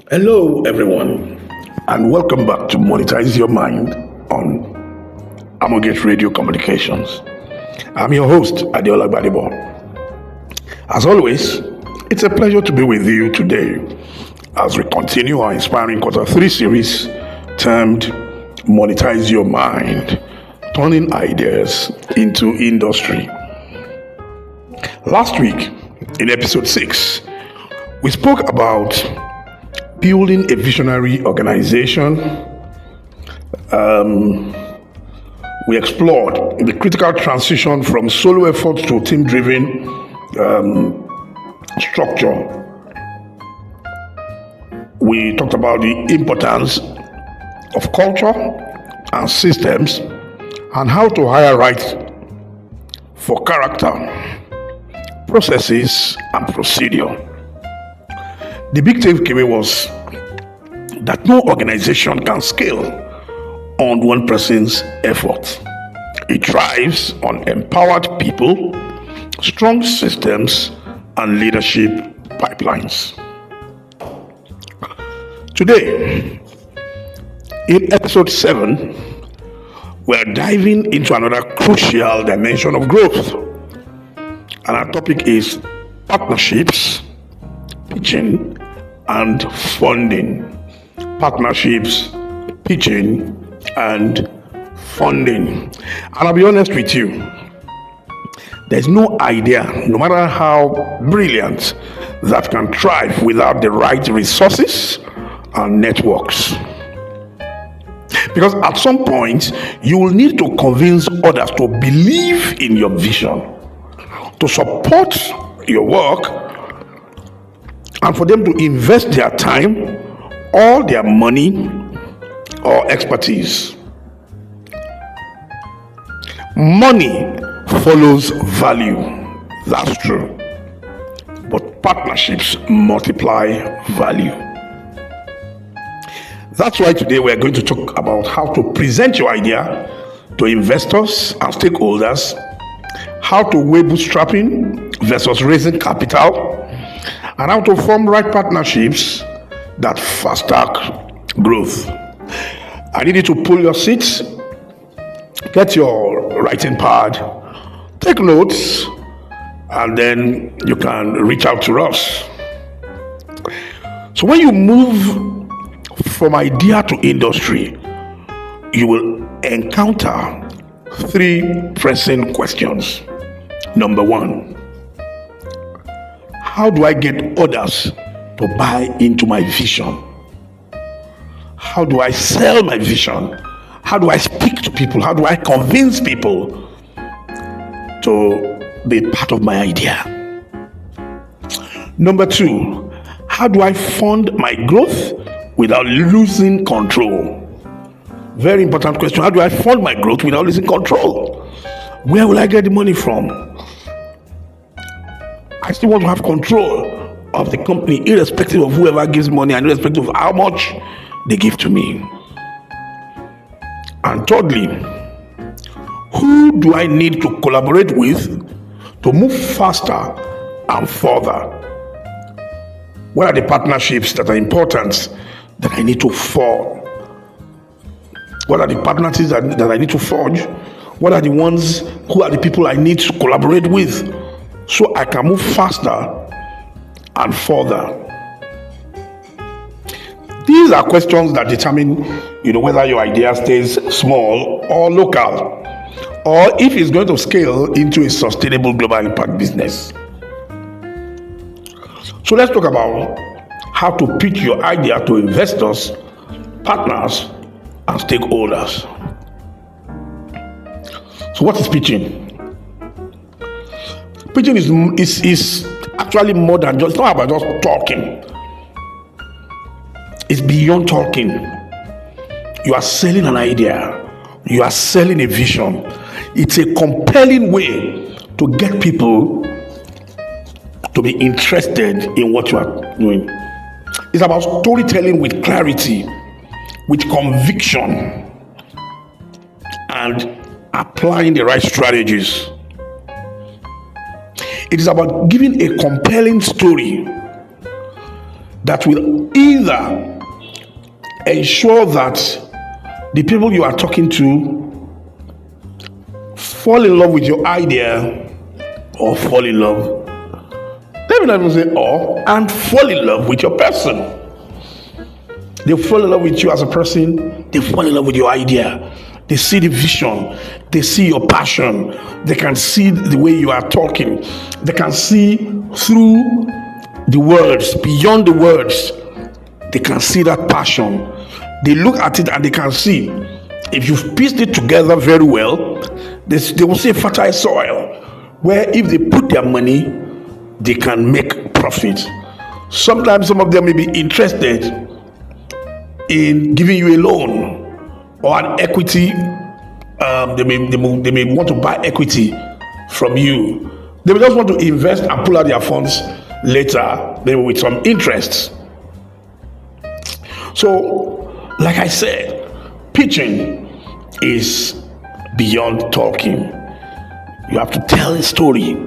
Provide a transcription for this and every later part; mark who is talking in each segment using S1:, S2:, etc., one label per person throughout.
S1: Hello, everyone, and welcome back to Monetize Your Mind on Amogate Radio Communications. I'm your host, Adeola Gbadebo. As always, it's a pleasure to be with you today as we continue our inspiring Q3 series termed Monetize Your Mind, turning ideas into industry. Last week, in episode 6, we spoke about building a visionary organization. We explored the critical transition from solo efforts to team-driven structure. We talked about the importance of culture and systems and how to hire right for character, processes, and procedure. The big takeaway was that no organization can scale on one person's effort. It thrives on empowered people, strong systems, and leadership pipelines. Today, in episode 7, we're diving into another crucial dimension of growth. And our topic is partnerships, pitching, and funding. Partnerships, pitching, and funding. And I'll be honest with you, there's no idea, no matter how brilliant, that can thrive without the right resources and networks. Because at some point, you will need to convince others to believe in your vision, to support your work, and for them to invest their time, all their money, or expertise. Money follows value, that's true. But partnerships multiply value. That's why today we're going to talk about how to present your idea to investors and stakeholders, how to weigh bootstrapping versus raising capital, and how to form right partnerships that fast track growth. I need you to pull your seats, get your writing pad, take notes, and then you can reach out to us. So when you move from idea to industry, you will encounter 3 pressing questions. Number 1, how do I get others to buy into my vision? How do I sell my vision? How do I speak to people? How do I convince people to be part of my idea? Number 2, how do I fund my growth without losing control? Very important question. How do I fund my growth without losing control? Where will I get the money from? I still want to have control of the company, irrespective of whoever gives money and irrespective of how much they give to me. And thirdly, who do I need to collaborate with to move faster and further? What are the partnerships that are important that I need to form? What are the partnerships that I need to forge? What are the ones, who are the people I need to collaborate with so I can move faster and further? These are questions that determine, whether your idea stays small or local, or if it's going to scale into a sustainable global impact business. So let's talk about how to pitch your idea to investors, partners, and stakeholders. So what is pitching? Pitching is actually more than just, it's not about just talking. It's beyond talking. You are selling an idea. You are selling a vision. It's a compelling way to get people to be interested in what you are doing. It's about storytelling with clarity, with conviction, and applying the right strategies. It is about giving a compelling story that will either ensure that the people you are talking to fall in love with your idea or fall in love, let me not even say and fall in love with your person. They fall in love with you as a person, they fall in love with your idea. They see the vision, they see your passion, they can see the way you are talking, they can see through the words, beyond the words, they can see that passion. They look at it and they can see. If you've pieced it together very well, they will say fertile soil, where if they put their money, they can make profit. Sometimes some of them may be interested in giving you a loan or an equity. They may want to buy equity from you. They may just want to invest and pull out their funds later, maybe with some interest. So, like I said, pitching is beyond talking. You have to tell a story,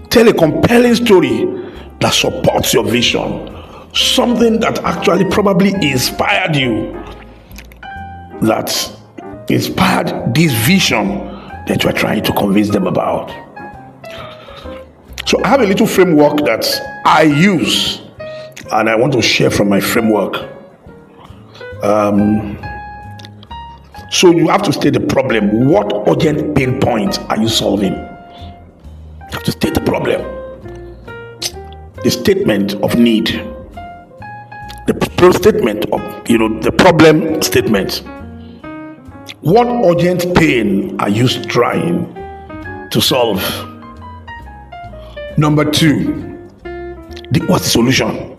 S1: tell a compelling story that supports your vision, something that actually probably inspired you, that inspired this vision that you are trying to convince them about. So I have a little framework that I use, and I want to share from my framework. So you have to state the problem. What urgent pain point are you solving? You have to state the problem. The statement of need. The statement of, the problem statement. What urgent pain are you trying to solve? Number two, what's the solution?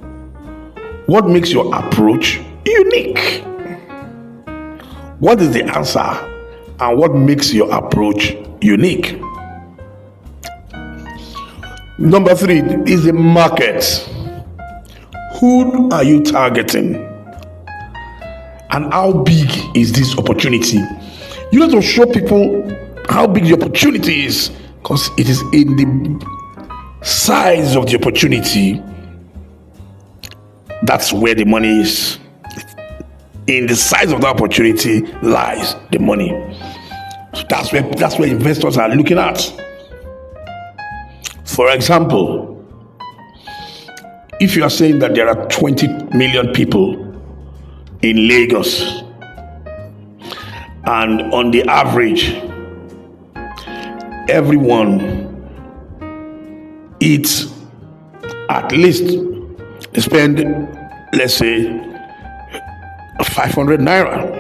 S1: What makes your approach unique? What is the answer and what makes your approach unique? Number three is the market. Who are you targeting? And how big is this opportunity? You have to show people how big the opportunity is, because it is in the size of the opportunity. That's where the money is. In the size of the opportunity lies the money. So that's where investors are looking at. For example, if you are saying that there are 20 million people in Lagos, and on the average, everyone eats at least, they spend, let's say, 500 naira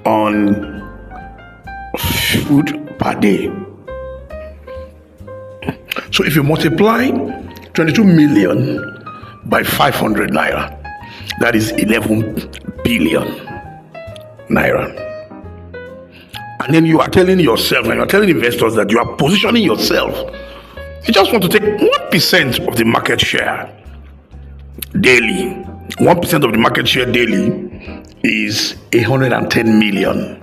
S1: on food per day. So if you multiply 22 million by 500 naira, that is 11 billion naira. And then you are telling yourself, and you are telling investors that you are positioning yourself. You just want to take 1% of the market share daily. 1% of the market share daily is 110 million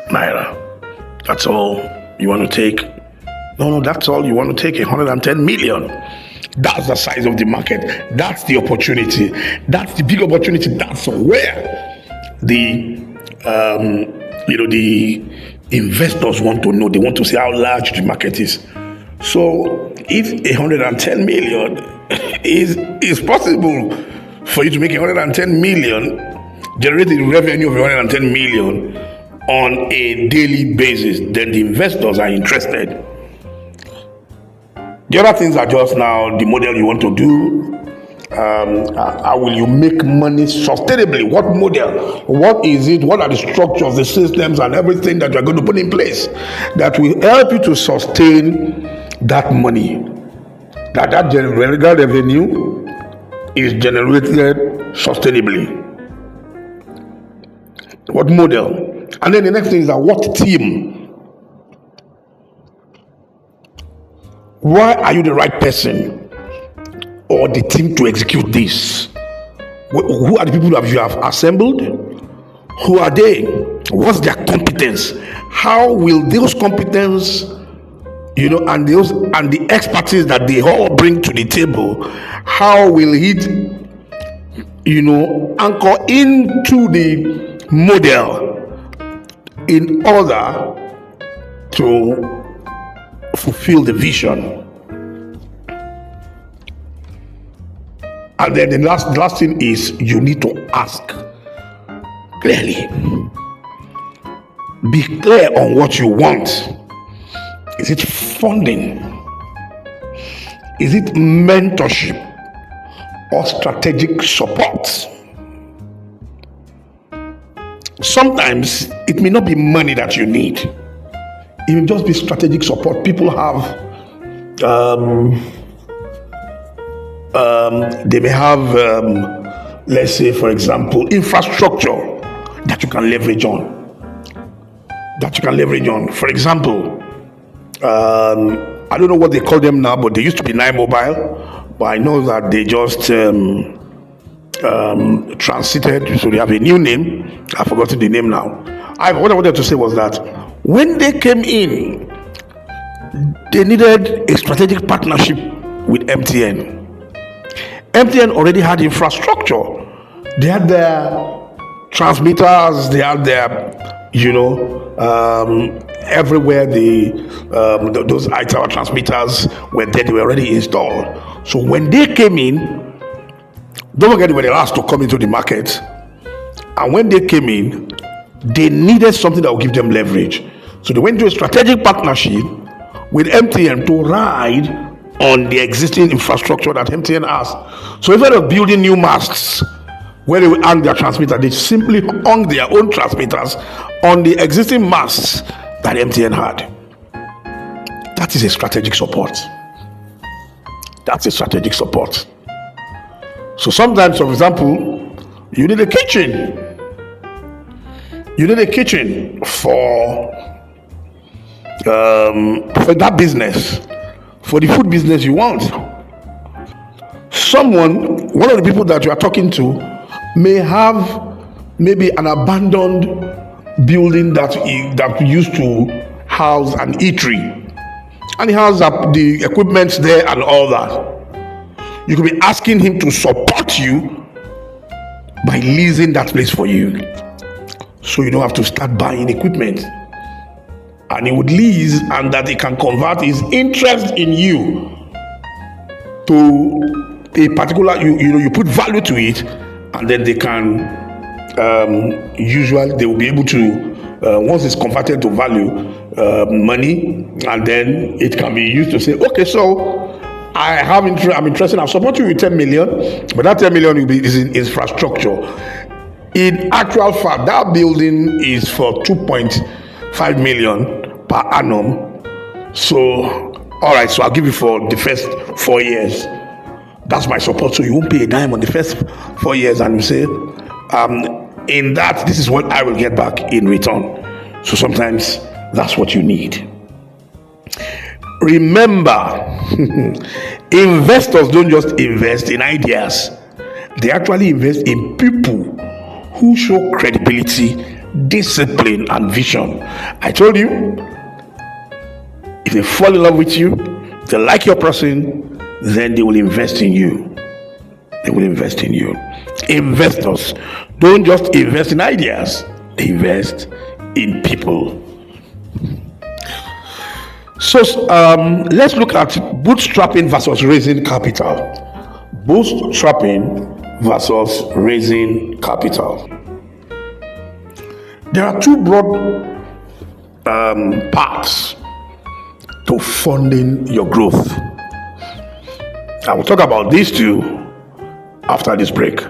S1: naira. That's all you want to take? No, that's all you want to take, 110 million. That's the size of the market. That's the opportunity. That's the big opportunity. That's where the investors want to know. They want to see how large the market is. So if 110 million is possible for you to make 110 million, generating revenue of 110 million on a daily basis, then the investors are interested. The other things are just now the model you want to do. How will you make money sustainably? What model? What is it? What are the structures, the systems, and everything that you're going to put in place that will help you to sustain that money? That revenue is generated sustainably. What model? And then the next thing is that what team? Why are you the right person or the team to execute this? Who are the people that you have assembled? Who are they? What's their competence? How will those competence, and the expertise that they all bring to the table, how will it anchor into the model in order to fulfill the vision. And then the last thing is you need to ask clearly. Be clear on what you want. Is it funding? Is it mentorship or strategic support? Sometimes it may not be money that you need. It will just be strategic support. People have, they may have, let's say, for example, infrastructure that you can leverage on. For example, I don't know what they call them now, but they used to be Nine Mobile. But I know that they just transited, so they have a new name. I've forgotten the name now. What I wanted to say was that when they came in, they needed a strategic partnership with MTN. MTN already had infrastructure. They had their transmitters, they had their, everywhere those tower transmitters were there, they were already installed. So when they came in, don't forget they were the last to come into the market. And when they came in, they needed something that would give them leverage. So they went to a strategic partnership with MTN to ride on the existing infrastructure that MTN has. So instead of building new masts where they would hang their transmitter, they simply hung their own transmitters on the existing masts that MTN had. That is a strategic support. That's a strategic support. So sometimes, for example, you need a kitchen. You need a kitchen for that business, for the food business you want. One of the people that you are talking to may have maybe an abandoned building that used to house an eatery, and he has the equipment there and all that. You could be asking him to support you by leasing that place for you, so you don't have to start buying equipment. And he would lease, and that he can convert his interest in you to a particular, you put value to it, and then they can usually they will be able to once it's converted to value, money, and then it can be used to say, okay, so I'm interested, I'll support you with 10 million, but that 10 million is in infrastructure. In actual fact, that building is for 2.5 million per annum. So, all right, so I'll give you for the first 4 years. That's my support. So you won't pay a dime on the first 4 years, and you say, in that, this is what I will get back in return. So sometimes that's what you need. Remember, investors don't just invest in ideas. They actually invest in people who show credibility, discipline, and vision. I told you, if they fall in love with you, they like your person, then they will invest in you. They will invest in you. Investors don't just invest in ideas, they invest in people. So let's look at bootstrapping versus raising capital. Bootstrapping versus raising capital. There are two broad paths to funding your growth. I will talk about these two after this break.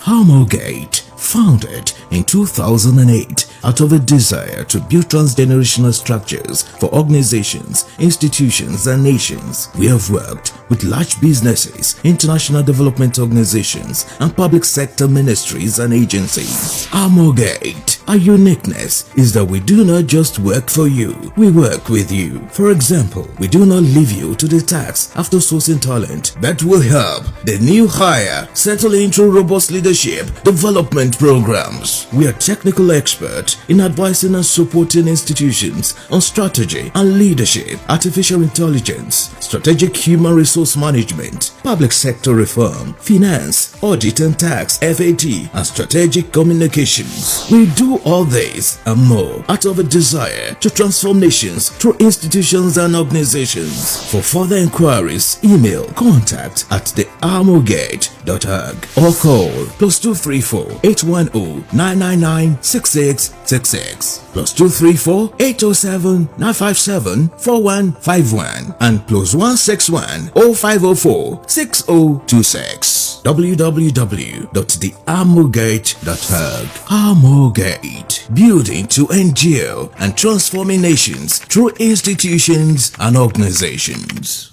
S2: Harmogate, founded in 2008 out of a desire to build transgenerational structures for organizations, institutions, and nations. We have worked with large businesses, international development organizations, and public sector ministries and agencies. Harmogate, our uniqueness is that we do not just work for you, we work with you. For example, we do not leave you to the task after sourcing talent that will help the new hire settle into robust leadership development programs. We are technical experts expert in advising and supporting institutions on strategy and leadership, artificial intelligence, strategic human resource management, public sector reform, finance, audit and tax, FAT, and strategic communications. We do all this and more out of a desire to transform nations through institutions and organizations. For further inquiries, email contact@thearmorgate.org or call +234 810 999 6666, +234 807 957 4151, and +161 0504 6026. www.thearmorgate.org. Armorgate, building to endure and transforming nations through institutions and organizations.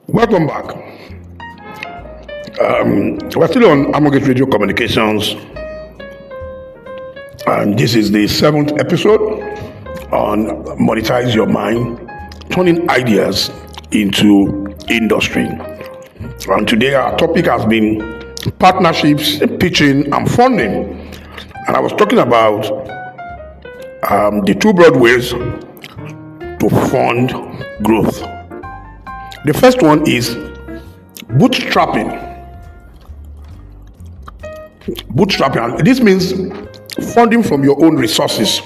S1: Welcome back. We're still on Armorgate Radio Communications, and this is the 7th episode on Monetize Your Mind, turning ideas into industry. And today our topic has been partnerships, pitching, and funding. And I was talking about the two broad ways to fund growth. The first one is bootstrapping. Bootstrapping. This means funding from your own resources,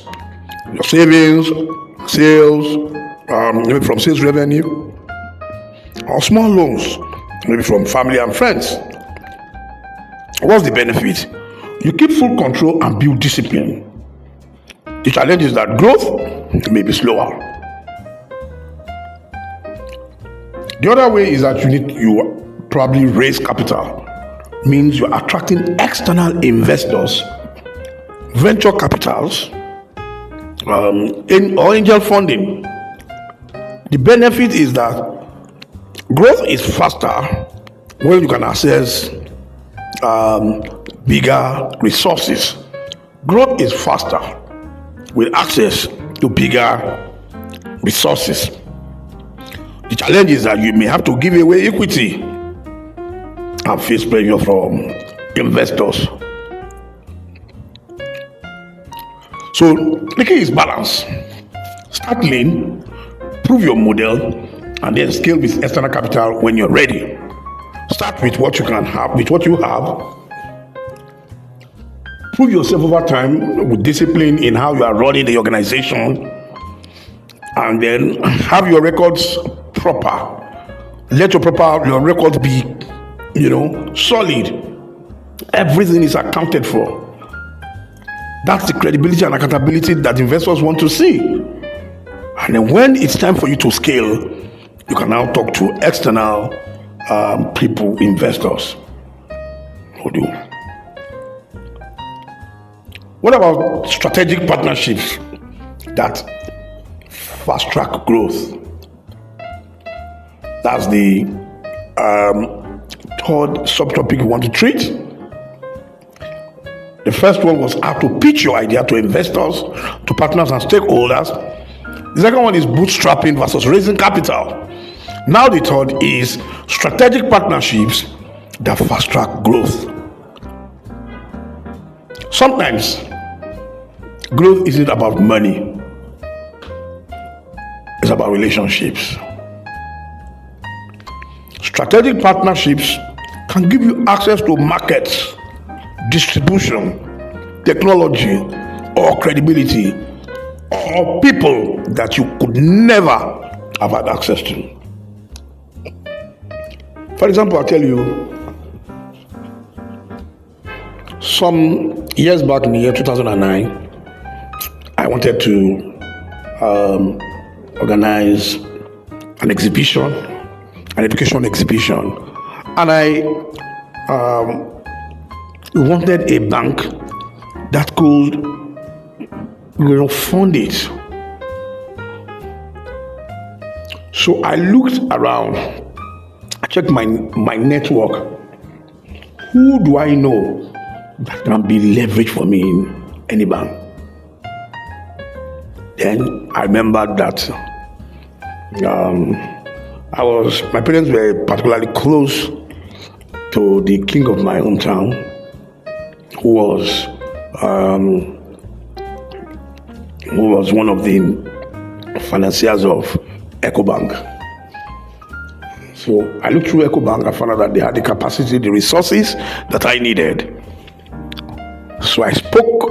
S1: your savings, sales, maybe from sales revenue, or small loans, maybe from family and friends. What's the benefit? You keep full control and build discipline. The challenge is that growth may be slower. The other way is that you probably raise capital. Means you're attracting external investors, venture capitals, or angel funding. The benefit is that growth is faster when you can access bigger resources. Growth is faster with access to bigger resources. The challenge is that you may have to give away equity and face pressure from investors. So the key is balance. Start lean, prove your model, and then scale with external capital when you're ready. Start with what you can have, with what you have. Prove yourself over time with discipline in how you are running the organization, and then have your records proper. Let your records be, solid. Everything is accounted for. That's the credibility and accountability that investors want to see. And then when it's time for you to scale, you can now talk to external people, investors. What about strategic partnerships that fast track growth? That's the third subtopic you want to treat. The first one was how to pitch your idea to investors, to partners and stakeholders. The second one is bootstrapping versus raising capital. Now the third is strategic partnerships that fast track growth. Sometimes growth isn't about money. It's about relationships. Strategic partnerships can give you access to markets, distribution, technology, or credibility, or people that you could never have had access to. For example, I'll tell you, some years back in the year 2009, I wanted to organize an exhibition, an education exhibition, and I wanted a bank that could fund it. So I looked around, I checked my network. Who do I know that can be leveraged for me in any bank? Then I remembered that my parents were particularly close to the king of my hometown, who was who was one of the financiers of EcoBank. So I looked through EcoBank. I found out that they had the capacity, the resources that I needed. So I spoke.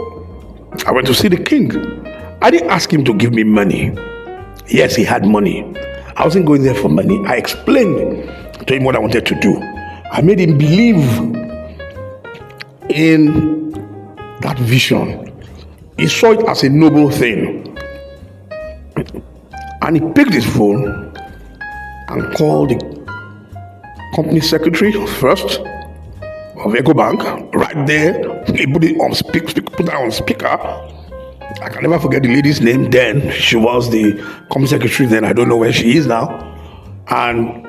S1: I went to see the king. I didn't ask him to give me money. Yes, he had money. I wasn't going there for money. I explained to him what I wanted to do. I made him believe in that vision. He saw it as a noble thing. And he picked his phone and called the company secretary first of EcoBank. Right there, he put it on put that on speaker. I can never forget the lady's name then. She was the company secretary then. I don't know where she is now. And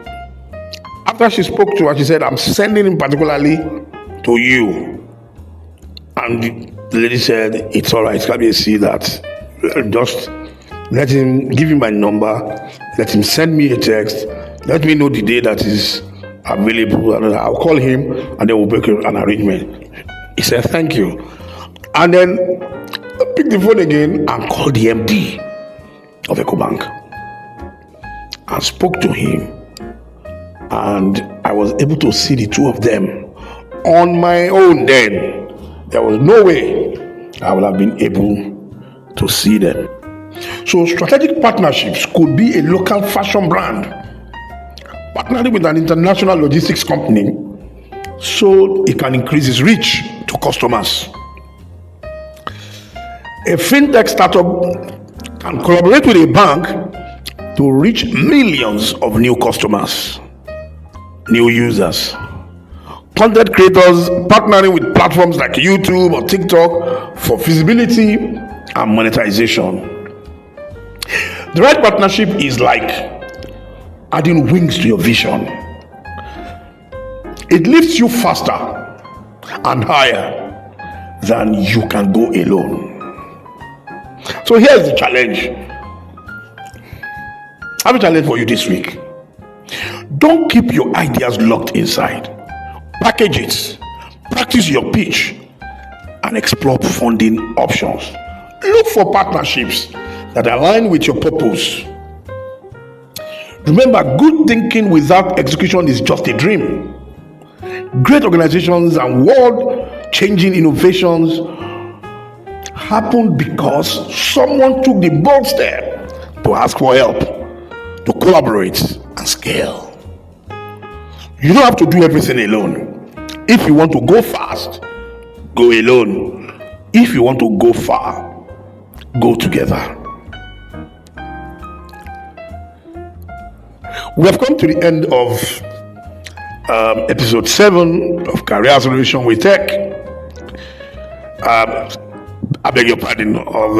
S1: after she spoke to her, she said, I'm sending him particularly to you. And the lady said, it's all right, see that. Just let him, give him my number, let him send me a text, let me know the day that is available, and I'll call him, and then we'll make an arrangement. He said, thank you. And then I picked the phone again and called the MD of EcoBank and spoke to him. And I was able to see the two of them on my own then. There was no way I would have been able to see them. So strategic partnerships could be a local fashion brand partnering with an international logistics company so it can increase its reach to customers. A fintech startup can collaborate with a bank to reach millions of new customers, new users. Content creators partnering with platforms like YouTube or TikTok for visibility and monetization. The right partnership is like adding wings to your vision. It lifts you faster and higher than you can go alone. So here's the challenge. I have a challenge for you this week. Don't keep your ideas locked inside. Package it, practice your pitch, and explore funding options. Look for partnerships that align with your purpose. Remember, good thinking without execution is just a dream. Great organizations and world-changing innovations happen because someone took the bold step to ask for help, to collaborate and scale. You don't have to do everything alone. If you want to go fast, go alone. If you want to go far, go together. We have come to the end of episode 7 of Career Acceleration with Tech. I beg your pardon, of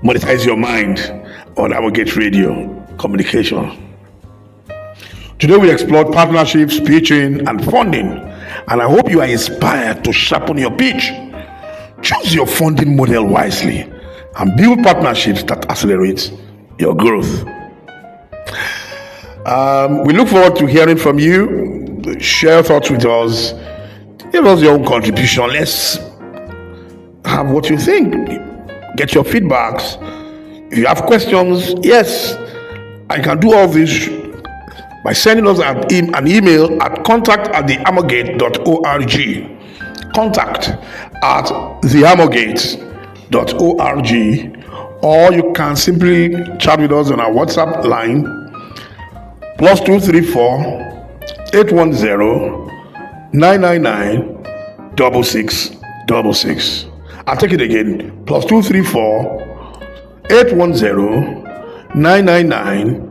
S1: Monetize Your Mind on Amogate Radio Communication. Today we explored partnerships, pitching, and funding, and I hope you are inspired to sharpen your pitch. Choose your funding model wisely and build partnerships that accelerate your growth. We look forward to hearing from you. Share thoughts with us. Give us your own contribution. Let's have what you think. Get your feedbacks. If you have questions, yes, I can do all this by sending us an email at contact@theamogate.org. contact@theamogate.org, or you can simply chat with us on our WhatsApp line +234 810 999 6666. I'll take it again. +234 810 999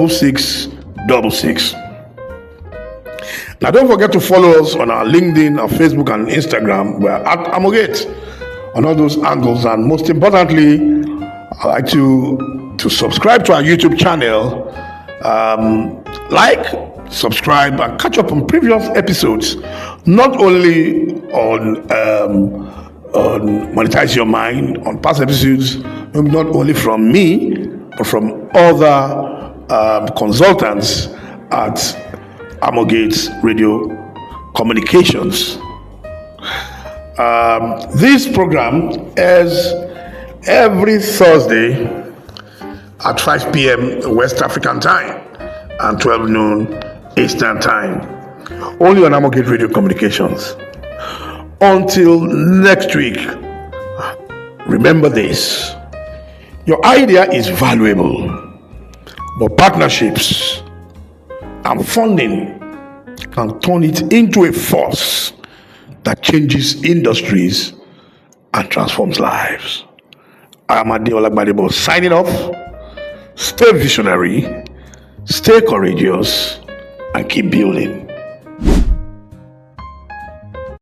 S1: 6666. Now, don't forget to follow us on our LinkedIn, our Facebook, and Instagram. We're at Amogate on all those angles. And most importantly, I'd like to subscribe to our YouTube channel. Subscribe, and catch up on previous episodes. Not only on Monetize Your Mind, on past episodes, not only from me, but from other consultants at Amogate Radio Communications. This program airs every Thursday at 5 p.m. West African time and 12 noon Eastern time. Only on Amogate Radio Communications. Until next week, remember this. Your idea is valuable, but partnerships and funding can turn it into a force that changes industries and transforms lives. I am Adeola Gbadebo signing off. Stay visionary, stay courageous, and keep building.